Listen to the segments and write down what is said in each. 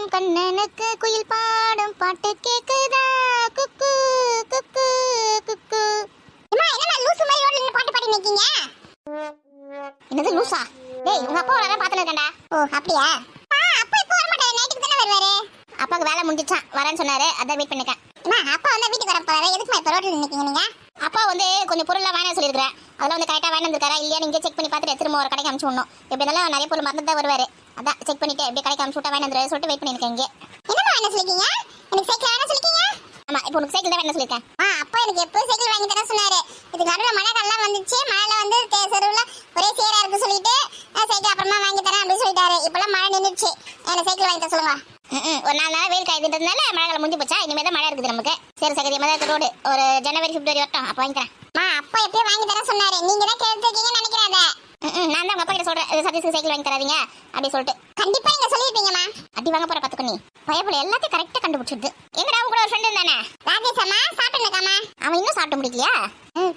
நீராடும் கண்ணனுக்கு குயில் பாடும் பாட்டு கேக்குதா குக்கு குக்கு குக்கு. அம்மா என்ன லூசு மாதிரி ரோட்ல நின்னு பாட்டு பாடி நிக்கீங்க? என்னது லூசா? டேய் உங்க அப்பா வரத பாத்துட்டு இருக்கேன்டா. ஓ அப்படியா? அப்பா இப்போ வர மாட்டாரு, நைட்டுக்கு தான வருவாரு. அப்பாக்கு வேலை முடிஞ்சிச்சான், வரேன்னு சொன்னாரு, அதான் வெயிட் பண்ணிட்டேன். அம்மா அப்பா வந்து வீட்டுக்கு வர போறாரு, எதுக்கு இப்ப ரோட்ல நிக்கீங்க நீங்க? அப்பா வந்து கொஞ்சம் பொருள்லாம் வாங்க சொல்லிருக்கேன், அதெல்லாம் வந்து கரெக்டா வாங்கி வந்திருக்காரா இல்லையா நீங்க செக் பண்ணி பார்த்துட்டு திரும்ப ஒரு கடைக்கு அனுப்பிச்சு விடணும். எப்படி இருந்தாலும் நிறைய பொருள் மறந்து தான் வருவாரு, அதான் செக் பண்ணிட்டு எப்படி கடைக்கு அனுப்பிச்சு விட்டா வாங்கி வந்துரு சொல்லிட்டு வெயிட் பண்ணிருக்கேன். இங்கே என்னமா வாங்க சொல்லிருக்கீங்க? எனக்கு சைக்கிள் வாங்க சொல்லிருக்கீங்க? ஆமா இப்போ உனக்கு சைக்கிள் தான் வேணும் சொல்லிருக்கேன். அப்பா எனக்கு எப்போ சைக்கிள் வாங்கி தர சொன்னாரு. இதுக்கு நடுவில் மழை காலம் வந்துச்சு, மழையில வந்து தெருவில் ஒரே சேரா இருக்கு சொல்லிட்டு சைக்கிள் அப்புறமா வாங்கி தரேன் அப்படின்னு சொல்லிட்டாரு. இப்பெல்லாம் மழை நின்றுச்சு, எனக்கு சைக்கிள் வாங்கி தர சொல்லுங்க. ஒரு 4 நாள் வெயில் காய்துன்றதுனால மழை காலம் முடிஞ்சு போச்சா, இனிமேல் தான் மழை இருக்குது நமக்கு. சரி சகதியமாக தான் இருக்கு ரோடு, ஒரு ஜனவரி பிப்ரவரி வரட்டும், அப்போ வாங்கி தரேன். அப்பா எப்பயும் வாங்கி தர சொன்னாரு, நீங்க தான் கேட்டுருக்கீங்கன்னு நினைக்கிறேன். நான் தான் உங்க அப்பா கிட்ட சொல்றேன் சதீஷுக்கு சைக்கிள் வாங்கி தராதீங்க அப்படி சொல்லிட்டு. கண்டிப்பா நீங்க சொல்லிருப்பீங்கம்மா. அடி வாங்க போற பாத்துக்கோ, நீ பயப்பட எல்லாத்தையும் கரெக்டா கண்டுபிடிச்சிடுது. எங்கடா உங்க கூட ஒரு ஃப்ரெண்ட் இருந்தானே ராஜேஷ் அம்மா, சாப்பிட்டுருக்காமா? அவன் இன்னும் சாப்பிட முடியலையா?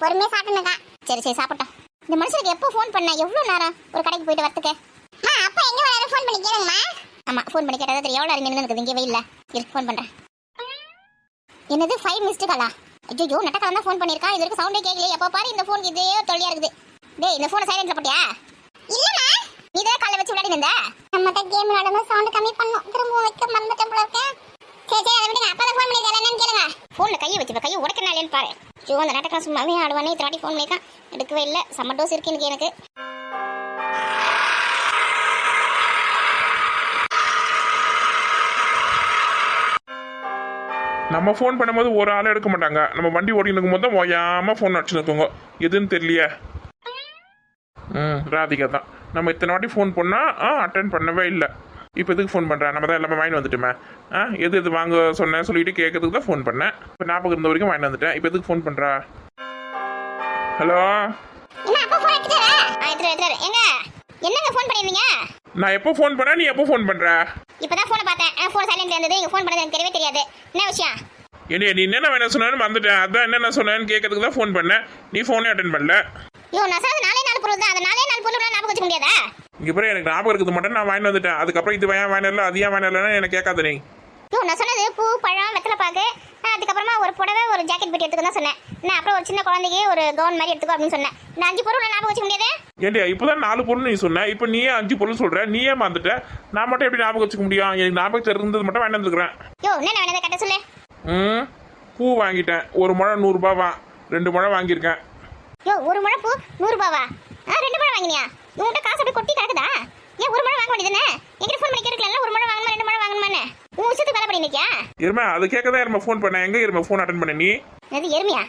பொறுமையா சாப்பிட்டுருக்கான். சரி சரி சாப்பிட்டா. இந்த மனுஷனுக்கு எப்போ ஃபோன் பண்ண, எவ்வளவு நேரம் ஒரு கடைக்கு போயிட்டு வரதுக்கு? அப்பா எங்க வராரு ஃபோன் பண்ணி கேளுங்கம்மா. ஆமா ஃபோன் பண்ணி கேட்டா தெரியும் எவ்வளவு நின்று இருக்குது இங்கே வெயில்ல. இரு ஃபோன் பண்றேன். என்னது 5 மிஸ்டு காலா? ஐயோ நட்டக்காரன் தான் ஃபோன் பண்ணிருக்கா, இது வரைக்கும் சவுண்டே கேட்கல. எப்போ பாரு இந்த ஃபோன் இதே தொல்லையா இருக்குது. டேய் இந்த ஃபோனை சைலன்ட்ல போட்டியா? இல்லம்மா, நீ தான் காலைல வச்சு விளையாடி இருந்த. நம்ம தான் கேம் விளையாடும்போது சவுண்ட் கம்மி பண்ணோம், திரும்ப வைக்க மறந்துட்டேன் போல இருக்கேன். சரி சரி அதை விடுங்க, அப்பா தான் ஃபோன் பண்ணிருக்காரு, என்னன்னு கேளுங்க. ஃபோன்ல கையை வச்சு கையை உடைக்கனாலேன்னு பாரு. ஐயோ அந்த நட்டக்காரன் சும்மாவே ஆடுவானே, இத்தனை வாட்டி ஃபோன் பண்ணிருக்கான், எடுக்கவே இல்லை. செம்ம டோஸ் இருக்கு இன்னைக்கு எனக்கு. நம்ம ஃபோன் பண்ணும்போது ஒரு ஆள் எடுக்க மாட்டாங்க, நம்ம வண்டி ஓடிட்டு இருக்கும்போது தான் ஓயாமல் ஃபோன் அடிச்சுருக்கோங்க, எதுன்னு தெரியலையே. ராதிகா தான். நம்ம இத்தனை வாட்டி ஃபோன் பண்ணால் அட்டன் பண்ணவே இல்லை. இப்போ எதுக்கு ஃபோன் பண்ணுறேன்? நம்ம தான் எல்லாமே வாங்கி வந்துட்டுமே. எது வாங்க சொன்னேன் சொல்லிட்டு கேட்கறதுக்கு தான் ஃபோன் பண்ணேன். இப்போ ஞாபகம் இருந்த வரைக்கும் வாங்கி வந்துட்டேன். இப்போ எதுக்கு ஃபோன் பண்ணுறா? ஹலோ என்னங்க ஃபோன் பண்ணிருந்தீங்க? நான் எப்போ ஃபோன் பண்ணேன், நீ எப்போ ஃபோன் பண்ணுற? இப்பதான் ஃபோனை பார்த்தேன், ஃபோன் சைலண்ட்ல இருந்தது. நீங்க ஃபோன் பண்ணது எனக்கு தெரியவே தெரியாது. என்ன விஷயம்? நீ என்னென்ன வேணும் சொன்னாலும் வந்துட்டேன், அதான் என்னென்ன சொன்னேன்னு கேட்கறதுக்கு தான் ஃபோன் பண்ணேன். நீ ஃபோனே அட்டன் பண்ணல. நான் சார் 4 பொருள் தான், அந்த 4 பொருள் ஞாபகம் வச்சுக்க முடியாதா? இங்கே பிறகு எனக்கு ஞாபகம் இருக்குது மட்டும் நான் வாங்கி வந்துட்டேன். அதுக்கப்புறம் இது ஏன் வாங்கினல அது ஏன் வாங்கினலன்னு எனக்கு கேட்காத நீ. நான் சொன்னது பூ பழம் வெத்தலை பாக்கு, அதுக்கப்புறமா ஒரு புடவை ஒரு ஜாக்கெட் பெட்டி எடுத்துக்க தான் சொன்னேன். நான் அப்புறம் ஒரு சின்ன குழந்தைக்கு ஒரு கவுன் மாதிரி எடுத்துக்கோ அப்படின்னு சொன்னேன். இந்த 5 பொருள் ஞாபகம் வச்சுக்க முடியாது. ஏன்டியா இப்போதான் 4 பொருள் நீ சொன்ன, இப்போ நீயே 5 பொருள் சொல்ற, நீயே மறந்துட்ட. நான் மட்டும் எப்படி ஞாபகம் வச்சுக்க முடியும்? எனக்கு ஞாபகத்தில் இருந்தது மட்டும் வாங்கி வந்துருக்கிறேன். என்ன வேணதை கட்ட சொல்லு. பூ வாங்கிட்டேன், 1 முழம் 100 ரூபாவா, 2 முழம் வாங்கியிருக்கேன். 1 முழம் பூ 100 ரூபாவா? 2 முழம் வாங்கினியா? உங்கள்கிட்ட காசு அப்படி கொட்டி கிடக்குதா? ஏன் 1 முழம் வாங்க வேண்டியதுன்னு எங்கிட்ட ஃபோன் பண்ணி கேட்கல. 1 முழம் வாங்கணுமா 2 முழம் வாங்கணுமான்னு உன் விஷயத்துக்கு வேலை பண்ணி நிற்கியா? இருமா அது கேட்கதான் இருமா ஃபோன் பண்ணேன். எங்க இருமா ஃபோன் அட்டன் பண்ண நீ? அது எருமையா?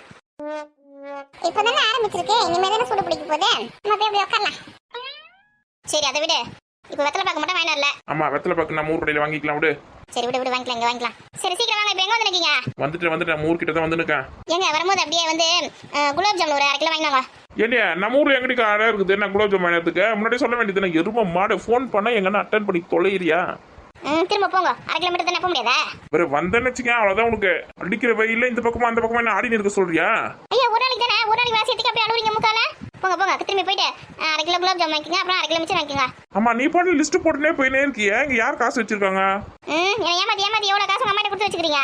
இப்பதானே ஆரம்பிச்சிருக்கு, இனிமே தானே சூடு பிடிக்க போகுது, நம்ம போய் அப்படியே உட்காரலாம். சரி அதை விடு, இப்போ வெத்தலை பார்க்க மட்டும் வாங்கினா இல்ல. ஆமா வெத்தலை பார்க்க நம்ம ஊர் கடையில் வாங்கிக்கலாம் விடு. சரி விடு வாங்கிக்கலாம், இங்க வாங்கிக்கலாம். சரி சீக்கிரம் வாங்க. இப்போ எங்க வந்து நிக்கீங்க? வந்துட்டு நம்ம ஊர் கிட்ட தான் வந்து நிக்கேன். எங்க வரும்போது அப்படியே வந்து குலாப் ஜாமுன் ஒரு 1/2 கிலோ வாங்கினாங்க. ஏன்டியா நம்ம ஊர்ல எங்கடி கடை இருக்குது, நான் குலாப் ஜாமுன் வாங்கினதுக்கு முன்னாடி சொல்ல வேண்டியது. எரும மாடு ஃபோன் பண்ணா எங்கன்னா அட்டன் பண்ணி தொலைறியா? திரும்ப போங்க, 1/2 கிலோமீட்டர் தானே போக முடியாதா? வேற வந்தேன்னு வச்சுக்கேன் அவ்வளவுதான். உனக்கு அடிக்கிற வெயில இந்த பக்கமா அந்த பக்கமா என்ன ஆடி இருக்க சொல்றியா? ஐயா ஒரு நாளைக்கு தானே, ஒரு நாளைக்கு வாசியத்துக்கு அப்படியே அழுவுறீங்க முக்கால. போங்க திரும்பி போயிட்டு 1/2 கிலோ குலாப் ஜாமுன் வாங்கிக்கங்க, அப்புறம் 1/2 கிலோ மிச்சம் வாங்கிக்கங்க. ஆமா நீ பாட்டு லிஸ்ட் போட்டுனே போயினே இருக்கியா? இங்க யார் காசு வச்சிருக்காங்க? ஏமாத்தி எவ்வளவு காசு உங்க அம்மா கொடுத்து வச்சுக்கிறீங்க?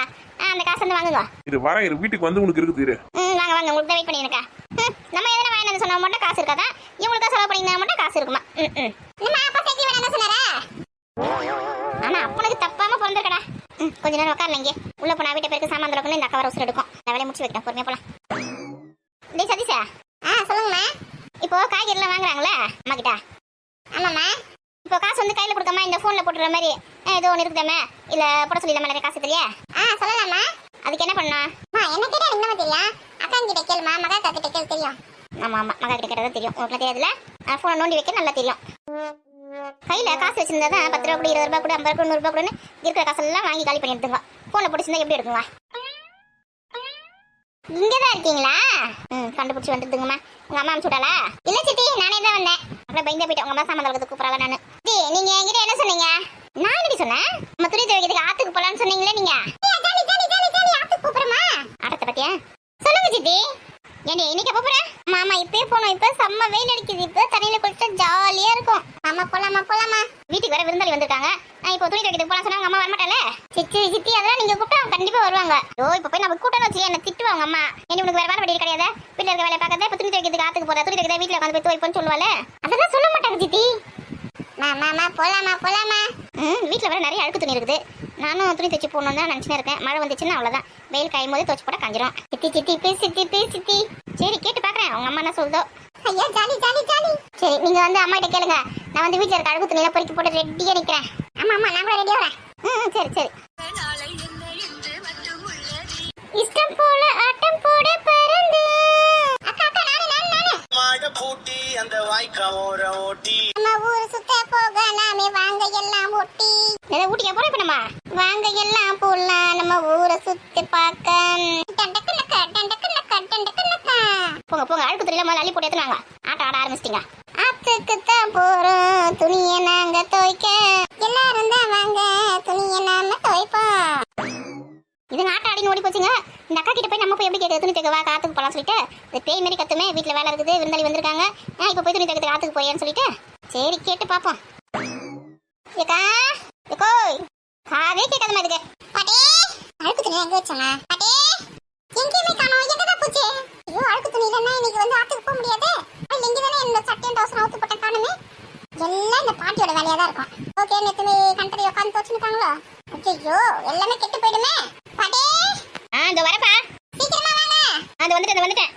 அந்த காசு வந்து வாங்குங்க. இது வரேன் வீட்டுக்கு வந்து உனக்கு இருக்குது இரு. வாங்க உங்களுக்கு வெயிட் பண்ணி இருக்கேன். நம்ம எதனா வாங்கினது சொன்னா மட்டும் காசு இருக்காதா? இவங்களுக்கு செலவு பண்ணினா மட்டும் காசு இருக்குமா? நம்ம அப்பா சைக்கிள் வேணா சொன்னாரா? ஆனா அப்பனுக்கு தப்பாம பிறந்திருக்கடா. கொஞ்ச நேரம் உட்காரல இங்கே. உள்ள போனா வீட்டை பேருக்கு சாமான் திறக்கணும், இந்த அக்கா வர உசுறு எடுக்கும். நான் வேலையை முடிச்சு வைக்கிறேன், பொறுமையா போலாம். டேய் சதீஷா. சொல்லுங்கம்மா. இப்போ காய்கறிலாம் வாங்குறாங்களே அம்மா கிட்ட. ஆமாம்மா. இப்போ காசு வந்து கையில கொடுக்காம இந்த போன்ல போட்டுற மாதிரி ஏதோ ஒன்று இருக்குதாமே, இல்ல போட சொல்லி நிறைய காசு தெரியல. சொல்லலாமா? அதுக்கு என்ன பண்ணா? என்ன கேட்டா என்னமா தெரியும்? அக்கா கிட்ட கேளுமா, மகா கிட்ட கேளு தெரியும். ஆமா மகா கிட்ட கேட்டதா தெரியும், உங்களுக்கு தெரியாதுல. போனை நோண்டி வைக்க நல்லா தெரியும். கையில காசு வச்சிருந்தா தான் 10 ரூபா கூட 20 ரூபா கூட 50 ரூபா 100 ரூபா கூட இருக்கிற காசெல்லாம் வாங்கி காலி பண்ணி எடுத்துங்க. போனை பிடிச்சிருந்தா எப்படி எடுக்குங்க? இங்கதான் இருக்கீங்களா? கண்டுபிடிச்சி வந்துடுங்கம்மா. உங்க அம்மா அனுப்பிச்சுட்டாளா? இல்ல சித்தி, நானே தான் வந்தேன். அப்படியே பயந்தே போயிட்டேன். உங்க அம்மா சாமான் தொலைக்கிறதுக்கு கூப்பிடல நானு. நீங்க என்கிட்ட என்ன சொன்னீங்க? நான் எப்படி சொன்னேன்? நம்ம துணி துவைக்கிறதுக்கு ஆத்துக்கு போலான்னு சொன்னீங்களே நீங்க. ஆத்துக்கு கூப்பிடுறமா? ஆட்டத்தை பத்தியா சொல்லுங்க சித்தி. ஏண்டி இன்னைக்கு எப்ப போறேன்? மாமா இப்பயே போனோம், இப்ப செம்ம வெயில் அடிக்குது, இப்ப தண்ணியில குளிச்சா ஜாலியா இருக்கும். ஆமா போலாமா. வீட்டுக்கு வர விருந்தாளி வந்திருக்காங்க. நான் இப்போ துணி துணி துவைக்கிறதுக்கு போலாம் சொன்னா அம்மா வரமாட்டால. சித்தி சித்தி அதெல்லாம் நீங்க கூப்பிட்டா அவங்க கண்டிப்பா வருவாங்க. ஓ இப்ப போய் நம்ம கூட்டணும் வச்சு என்ன திட்டுவாங்க அம்மா. என்ன உனக்கு வேற வேலை வெடி கிடையாது, வீட்டுல இருக்க வேலையை பார்க்கறத, இப்ப துணி துவைக்கிறதுக்கு ஆத்துக்கு போறா, துணி துவைக்கிறத வீட்டுல உட்காந்து போய் துவைப்போன்னு சொல்லுவாள். அதெல்லாம் சொல்ல மாட்டாங்க சித்தி. மாமா போலாமா போலாமா. வீட்டுல வேற நிறைய அழுக்கு துணி இருக்குது. நானும் துணி தைச்சு போடணும் தான் நினைச்சுன்னு இருக்கேன். மழை வந்துச்சுன்னா அவ்வளவுதான், வெயில் காயும் போது துவைச்சு போட காஞ்சிரும். சித்தி சித்தி ப்ளீஸ் சித்தி ப்ளீஸ் சித்தி. சரி கேட்டு பாக்குறேன் அவங்க அம்மா என்ன சொல்லுதோ. ஐயா ஜாலி ஜாலி ஜாலி. சரி நீங்க வந்து அம்மா கிட்ட கேளுங்க, நான் வந்து வீட்டுல இருக்க அழுக்கு துணியெல்லாம் பொறுக்கி போட்டு ரெடியா நிக்கிறேன். ஆமா ஆமா நான் கூட ரெடியா வரேன். சரி சரி. இஷ்டம் போல ஆட்டம் போட பறந்து அக்கா அக்கா நானே மாட பூட்டி அந்த வாய்க்கா ஓர ஓட்டி நம்ம ஊர் சுத்த போக நாமே வாங்க எல்லாம் ஒட்டி. ஏதோ ஊட்டிக்க போறோம் இப்ப நம்ம. வாங்க எல்லாம் போலாம் நம்ம ஊரை சுத்தி பார்க்க. போங்க போங்க அழுக்கு துணியில முதல்ல அள்ளி போட்டு ஏத்துனாங்க. ஆட்டம் ஆட ஆரம்பிச்சிட்டீங்க. ஆத்துக்கு தான் போறோம் துணியை நாங்க துவைக்க. எல்லாரும் தான் வாங்க துணியை நாம துவைப்போம். இதுங்க ஆட்டம் ஆடின்னு ஓடி போச்சுங்க. இந்த அக்கா கிட்ட போய் நம்ம போய் எப்படி கேட்க துணி தைக்க வா காத்துக்கு போலாம் சொல்லிட்டு இந்த பேய் மாரி கத்துமே. வீட்டுல வேலை இருக்குது, விருந்தாளி வந்திருக்காங்க, இப்ப போய் துணி தைக்கிறதுக்கு ஆத்துக்கு போயேன்னு சொல்லிட்டு சரி கேட்டு பாப்போம். ஏக்கா ஏக்கோ காதே கேட்காத மாதிரி இருக்கு. பாட்டி அழுக்கு துணி எங்க வச்சாங்க? பாட்டி எங்கேயுமே காணோம், எங்கதான் போச்சு? ஐயோ அழுக்கு துணி இல்லைன்னா இன்னைக்கு வந்து ஆத்துக்கு போக முடியாது. இங்க தானே இந்த சட்டையும் டவுசர் அவுத்து போட்ட காணுமே. எல்லாம் இந்த பாட்டியோட வேலையா தான் இருக்கும். ஓகே நேத்து கண்டறி உட்காந்து தோச்சுட்டாங்களோ. ஐயோ எல்லாமே கெட்டு போயிடுமே. பாட்டி இந்த வரப்பா சீக்கிரமா வாங்க. அது வந்துட்டேன்.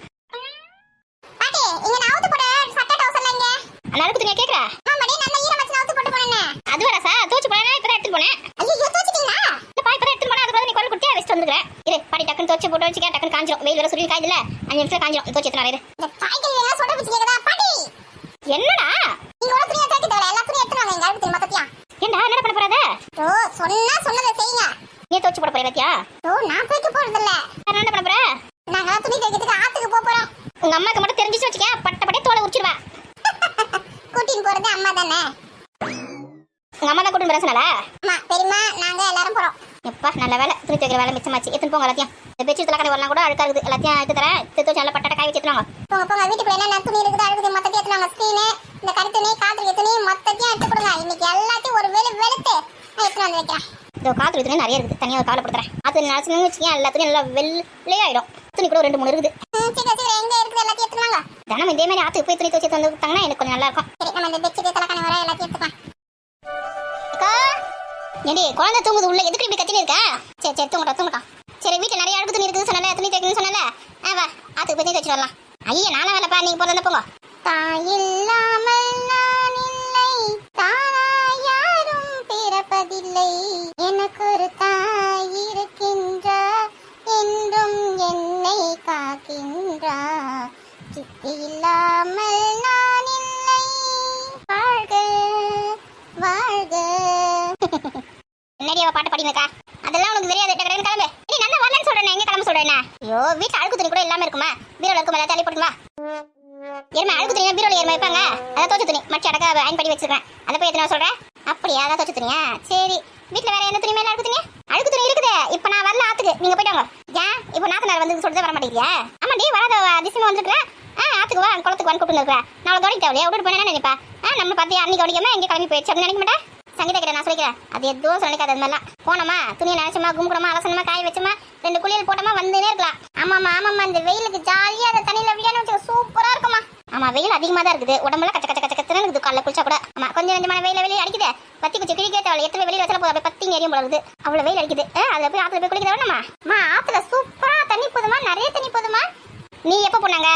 பாட்டி இங்க நான் அவுத்து போட சட்டை டவுசர்ல இங்க அந்த அழுக்கு துணியை கேக்குறா. ஆமாடி நான் ஈரம் வச்சு அவுத்து போட்டு போனேன். அது வரா சார் தோச்சு போறேன் இப்ப எடுத்து போனேன். ஐயோ தோச்சிட்டீங்களா? இல்ல பாய் இப்ப எடுத்து போனா அதுக்கு நீ கோல் குட்டியா வெஸ்ட் வந்துக்கறேன். இரு பாட்டி டக்குன்னு தோச்சு போட்டு வச்சுக்க, டக்குன்னு காஞ்சிரும். வெயில் வர சுருவி காய்துல 5 நிமிஷம் காஞ்சிரும். தோச்சு எத்தனை இரு. இந்த காய்கறி எல்லாம் சொல்ற பிச்சு கேக்குதா பாட்டி? என்னடா நீங்க ஒரு துணியை தூக்கி தரல, எல்லா துணியும் எடுத்து வாங்க எங்க அழுக்கு துணி மொத்தத்தையா. ஏண்டா என்ன பண்ண போறத? ஓ சொன்னதை செய்யுங்க. நீ தோச்சு போட போற பத்தியா? ஓ நான் தூக்கி போறது இல்ல. என்ன பண்ண போற? நாங்க துணி தைக்கிறதுக்கு ஆத்துக்கு போறோம். உங்க அம்மாக்கு மட்டும் தெரிஞ்சிச்சு வச்சுக்க, பட்ட தோலை உரிச்சிடுவா. கூட்டின்னு போறது அம்மா தானே. உங்க அம்மா தான் கூட்டின்னு போற சொன்னால? அம்மா பெரியம்மா நாங்க எல்லாரும் போறோம். எப்பா நல்ல வேலை, துணி தைக்கிற வேலை மிச்சமாச்சு. எத்தனை போங்க எல்லாத்தையும். இந்த பெட்ஷீட் தலக்காணி வரலாம் கூட அழுக்கா இருக்குது, எல்லாத்தையும் எடுத்து தரேன். எடுத்து நல்ல பட்டாட்ட காய் வச்சுருவாங்க. போங்க போங்க வீட்டுக்குள்ள என்ன துணி இருக்குது அழுகுது மொத்தத்தையும் எடுத்துவாங்க. ஸ்க்ரீனு இந்த கருத்துணி காத்திரி துணி மொத்தத்தையும் எடுத்து கொடுங்க. இன்னைக்கு எல்லாத்தையும் ஒரு வேலை வெளுத்து நான் எடுத்து வந்து வைக்கிறேன். இந்த காத்திரி துணி நிறைய இருக்குது, தனியாக கவலைப்படுத்துறேன். அது நினைச்சுன்னு வச்சுக்கேன் எல்லாத்தையும் நல்லா வெள்ளையாயிடும். துணி கூட 2 3 இருக்குது. எங்க இருக்குது எல்லாத்தையும் எடுத்துவாங்க. தினம் இதே மாதிரி ஆத்துக்கு போய் துணி துவச்சி வந்து விட்டாங்கன்னா எனக்கு கொஞ்சம் நல்லா இருக்கும். சரி நம்ம இந்த பெட்ஷீட் தலக்காணி வர எல்லாத்தையும் எடுத்துக்கலாம். ஏடி குழந்தை தூங்குது உள்ள, எதுக்கு இப்படி கத்தினு இருக்கா? சரி தூங்கட்டும். சரி வீட்டுல நிறைய அழுக்கு துணி இருக்குது சொன்னால, துணி தைக்கணும்னு சொன்னால, வா ஆத்துக்கு போய் துணி வச்சுட்டு வரலாம். ஐயா நானும் வேலைப்பா, நீங்க போறதா போங்க. தாயில்லாமல் நான் இல்லை, தானா யாரும் பிறப்பதில்லை, எனக்கு ஒரு தாய் இருக்கின்றார், என்றும் என்னை காக்கின்றார், சித்தி இல்லாமல் நான் இல்லை, வாழ்க வாழ்க. என்னடி அவ பாட்டு பாடினக்கா? அதெல்லாம் உனக்கு தெரியாது. டக்கடன்னு கிளம்பு. நீ நல்லா வரலன்னு சொல்றேன், எங்க கிளம்ப சொல்றேன்? ஐயோ வீட்டுல அழுக்கு துணி கூட இல்லாம இருக்குமா? பீரோல இருக்கும் எல்லாம் தள்ளி போட்டுமா. எருமை அழுக்கு துணியா பீரோல எருமை வைப்பாங்க. அதை தோச்சு துணி மடிச்சு அடக்க அயன் பண்ணி வச்சிருக்கேன். அதை போய் எத்தனை சொல்றேன்? அப்படியா அதான் தோச்சு துணியா? சரி வீட்டுல வேற என்ன துணி மேல அழுக்கு துணி? அழுக்கு துணி இருக்குது. இப்ப நான் வரல ஆத்துக்கு, நீங்க போயிட்டு வாங்க. ஏன் இப்போ நாத்தனார் வந்து சொல்லிட்டு வர மாட்டேங்கிறியா? ஆமாடி வராத அதிசயமா வந்துருக்கேன். ஆத்துக்கு வா குளத்துக்கு வந்து கூப்பிட்டு இருக்கிறேன். நான் கவனிக்க தேவையா விட்டு போனேன்னு நினைப்பா. நம்ம பார்த்து அன்னைக்கு கவனிக்காம எங்கே கிளம்பி போயிடுச்சு அப்படின்னு நினைக்க மாட்டேன். சங்கீதா கிட்ட நான் சொல்லிக்கிறேன், அது எதுவும் நினைக்காது. அது மாதிரிலாம் போனோமா துணியை நினைச்சோமா கும்பிடமா அலசனமா காய வச்சோமா 2 குளியல் போட்டோமா வந்துனே இருக்கலாம். ஆமாம்மா இந்த வெயிலுக்கு ஜாலியா அந்த தண்ணியில விளையாட வச்சு சூப்பரா இருக்குமா. ஆமா வெயில் அதிகமா தான் இருக்குது, உடம்புல கச்ச கச்ச கச்சன்னு இருக்குது. காலைல குளிச்சா கூட ஆமா கொஞ்சம் கொஞ்சமான வெயில வெளியே அடிக்குது. பத்தி குச்சி கிழிக்க தேவை, எத்தனை வெளியில வச்சாலும் போதும், அப்படியே பத்தி எரியும் போல இருக்குது. அவ்வளவு வெயில் அடிக்குது. அதுல போய் ஆத்துல போய் குளிக்க வேணுமா? ஆத்துல சூப்பரா தண்ணி போதுமா, நிறைய தண்ணி போதுமா. நீ எப்ப போனாங்க?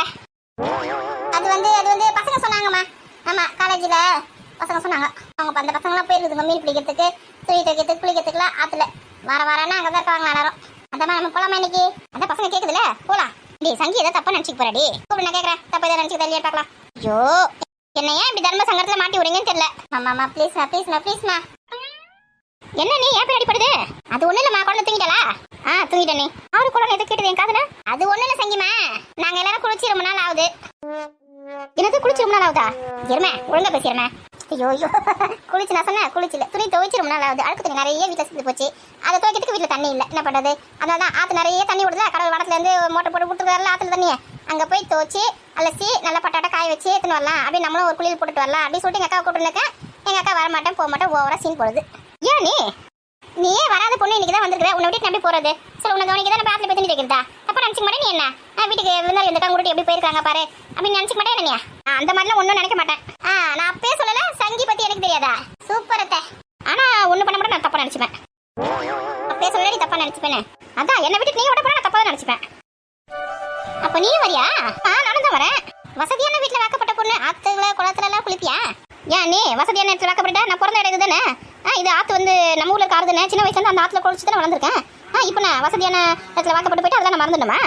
அது வந்து பசங்க சொன்னாங்கம்மா. ஆமா காலேஜ்ல பசங்க சொன்னாங்க. அவங்க அந்த பசங்களாம் போயிருக்குதுங்க மீன் பிடிக்கிறதுக்கு, துணி தைக்கிறதுக்கு, குளிக்கிறதுக்குலாம் ஆத்துல வாரம்னா அங்கதான் இருக்காங்க எல்லாரும். அந்த நம்ம போலாமா இன்னைக்கு? அந்த பசங்க கேக்குதுல போலாம். டி சங்கி ஏதாவது தப்பா நினைச்சுக்க போறாடி. நான் கேக்குறேன் தப்பா ஏதாவது நினைச்சுக்க இல்லையா பார்க்கலாம். ஐயோ என்ன ஏன் இப்படி தர்ம சங்கடத்துல மாட்டி விடுங்கன்னு தெரியல. ஆமாமா ப்ளீஸ்மா. என்ன நீ ஏன் பேர் அடிப்படுது? அது ஒண்ணு இல்லம்மா, குழந்தை தூங்கிட்டாளா? தூங்கிட்ட நீ. அவரு குழந்தை எது கேட்டது என் காதுல? அது ஒண்ணு இல்ல சங்கிமா, நாங்க எல்லாரும் குளிச்சு ரொம்ப நாள் ஆகுது. எனக்கு குளிச்சு ரொம்ப நாள் ஆகுதா? எருமை ஒழுங்கா பேசிடுமே. ஐயோ குளிச்சு நான் சொன்னேன் குளிச்சுல, துணி துவைச்சு ரொம்ப நாள் ஆகுது. அழுக்கு துணி நிறைய வீட்டுல சேர்ந்து போச்சு. அதை துவைக்கிறதுக்கு வீட்டுல தண்ணி இல்லை, என்ன பண்றது? அதனாலதான் ஆத்து நிறைய தண்ணி விடுதல, கடவுள் வடத்துல இருந்து மோட்டர் போட்டு கொடுத்துருக்காருல ஆத்துல தண்ணியை, அங்க போய் துவைச்சு அலசி நல்லா பட்டாட்ட காய வச்சு எடுத்துன்னு வரலாம். அப்படியே நம்மளும் ஒரு குளியல் போட்டுட்டு வரலாம் அப்படின்னு சொல்லிட்டு எங்க அக்கா கூப்பிட்டு இருக்கேன். எங்க அக்கா வரமாட்டேன் போக மாட்டேன், ஓவரா சீன் போடுது. ஏன் நீ வராத பொண்ணு இன்னைக்கு தான் வந்திருக்கிற, உன்னை விட்டு எப்படி போறது? சரி உனக்கு கவனிக்க தான் நம்ம ஆத்துல போய் தண்ணி வைக்கிறதா? அப்ப நினைச்சுக்க மாட்டேன் நீ என்ன வீட்டுக்கு விருந்தாளி இந்த கூட்டி எப்படி போயிருக்காங்க பாரு அப்படின்னு நினைச்சுக்க மாட்டேன் நீ. அந்த மாதிரிலாம் ஒன்றும் நினைக்க மாட்டேன். நான் அப்பயே சொல்லல சங்கி பத்தி எனக்கு தெரியாதா? சூப்பர் அத்தை. ஆனா ஒண்ணு பண்ண மாட்டேன், நான் தப்பா நினைச்சுப்பேன். அப்பயே சொல்லல நீ தப்பா நினைச்சுப்பேன். அதான் என்னை விட்டு நீ விட போனா நான் தப்பா தான் நினைச்சுப்பேன். அப்ப நீ வரியா? நானும் தான் வரேன். வசதியான வீட்டுல வாக்கப்பட்ட பொண்ணு ஆத்துல குளத்துல எல்லாம் குளிப்பியா? ஏன் நீ வசதியான இடத்துல வாக்கப்பட்ட? நான் பிறந்த இடம் தானே. இது ஆத்து வந்து நம்ம ஊர்ல காருதுன்னு சின்ன வயசுல இருந்து அந்த ஆத்துல குளிச்சு தானே வளர்ந்துருக்கேன். இப்போ நான் வசதியான இடத்துல வாக்கப்பட்டு போயிட்டு அதெல்லாம் நான் மறந்துடுமா?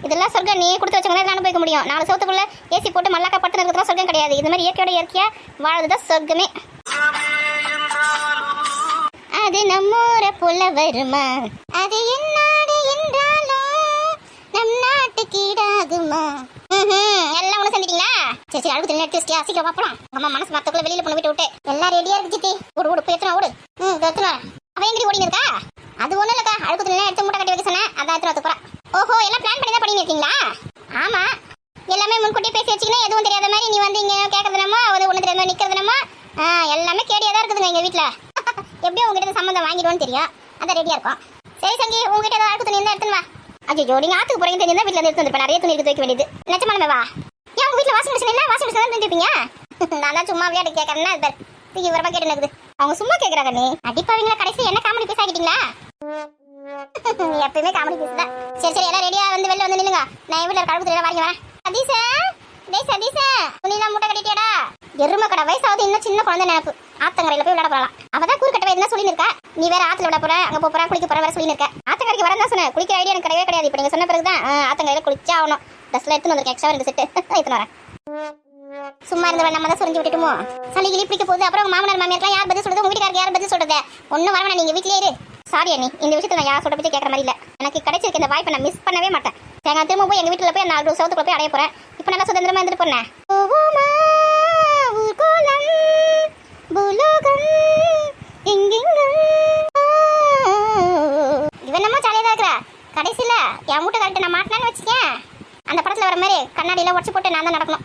இதெல்லாம் சொர்க்கம் நீ கொடுத்து வச்சவங்க தான் அனுபவிக்க முடியும். 4 சவுத்துக்குள்ள ஏசி போட்டு மல்லாக்கா பட்டு இருக்கிறதுலாம் சொர்க்கம் கிடையாது. இது மாதிரி இயற்கையோட இயற்கையா வாழ்றதுதான் சொர்க்கமே. அது நம்மூரை போல வருமா? அது என்னாடு என்றாலும் நம் நாட்டுக்கு ஈடாகுமா? எல்லாம் ஒண்ணு செஞ்சிட்டீங்களா? சரி அழுகு தண்ணி எடுத்து வச்சியா? சீக்கிரம் வாப்பலாம். அம்மா மனசு மரத்துக்குள்ள வெளியில பொண்ணு விட்டு விட்டு எல்லாம் ரெடியா இருக்கு சித்தி. ஓடு போய் எத்தனை ஓடு. எத்தனை அவ எங்கடி ஓடி இருக்கா? அது ஒண்ணும் இல்லக்கா, அழுகு தண்ணி எடுத்து மூட்டை கட்டி வைக்க சொன்னேன், அதான் எடுத்து வந்து போறா. ஓஹோ, எல்லாம் பிளான் பண்ணி தான் பண்ணி இருக்கீங்களா? ஆமா, எல்லாமே முன்கூட்டியே பேசி வச்சுக்கினா எதுவும் தெரியாத மாதிரி நீ வந்து இங்க கேட்கறது நம்ம ஒண்ணு தெரியாத மாதிரி நிக்கிறது நம்ம எல்லாமே கேடியா தான் இருக்குதுங்க எங்க வீட்டுல. எப்படியும் உங்ககிட்ட சம்மந்தம் வாங்கிடுவோன்னு தெரியும், அதான் ரெடியா இருக்கும். சரி சங்கி, உங்ககிட்ட ஏதாவது அழுகு துணி இருந்தா எடுத்துன்னு வா. ஐயோ, நீங்க ஆத்துக்கு போறீங்க தெரிஞ்சா வீட்டுல எடுத்து வந்துருப்பேன். நிறைய துணி எடுத்து வைக்க வேண்டியது நிச்சயமானமே. வா. ஏன் உங்க வீட்டுல வாஷிங் மிஷின் இல்ல? வாஷிங் மிஷின் தான் துணிப்பீங்க. நான் தான் சும்மா விளையாட்டு கேட்கறேன்னா தூக்கி வரப்பா கேட்டு இருக்குது. அவங்க சும்மா கேட்கறாங்க. நீ அடிப்பாவீங்களா? கடைசியில் என்ன காமெடி பீஸ் ஆகிட்டீங்களா? நீ எப்பயுமே காமெடி பீஸ் தான். சரி எல்லாம் ரெடியா வந்து வெளில வந்து நில்லுங்க. நான் வீட்டுல கழுவு தெரியல வாங்கி வரேன். சதீஷா, டேய் சதீஷா, துணிலாம் மூட்டை கட்டிட்டியாடா? எருமை கடை வயசாவது இன்னும் சின்ன குழந்தை நினைப்பு. ஆத்தங்கரையில போய் விளையாட போறலாம். அவதான் கூறு கட்டவே என்ன சொல்லி இருக்கா? நீ வேற ஆத்துல விட போற, அங்க போற, குளிக்க போற வேற சொல்லி இருக்க. ஆத்தங்கரைக்கு வரதான் சொன்னேன். குளிக்கிற ஐடியா எனக்கு கிடையவே கிடையாது. இப்ப நீங்க சொன்ன பிறகுதான் ஆத்தங்கரையில குளிச்சா ஆகணும். ட்ரெஸ்ல எடுத்து வந்திருக்கேன், எக்ஸ்ட்ரா 2 செட்டு எடுத்து வரேன். சும்மா இருந்தவன் நம்ம தான் சொரிஞ்சு விட்டுட்டுமோ? சளி கிளி பிடிக்க போகுது. அப்புறம் மாமனார் மாமியாருக்கெல்லாம் யார் பதில் சொல்றது? உங்க வீட்டுக்காரருக்கு யார் பதில் சொல்றது? ஒன்னும் வரவேணா, நீங்க வீட்லயே இரு. சாரி அண்ணி, இந்த விஷயத்துல நான் யார் சொல்ற பத்தி கேட்கற மாதிரி இல்ல. எனக்கு கிடைச்சிருக்க இந்த வாய்ப்பை நான் மிஸ் பண்ணவே மாட்டேன். நான் திரும்ப போய் எங்க வீட்டுல போய் 4 சவுத்துக்குள்ள போய் அடைய போறேன். இப்ப நல்லா சுதந்திரமா இருந்துட்டு போனேன். இவன் நம்ம ஜாலியா தான் இருக்கிற. கடைசியில என் மூட்டை கரெக்ட் நான் மாட்டினான்னு வச்சுக்கேன், அந்த படத்துல வர மாதிரி கண்ணாடியில உடச்சு போட்டு நான் தான் நடக்கணும்.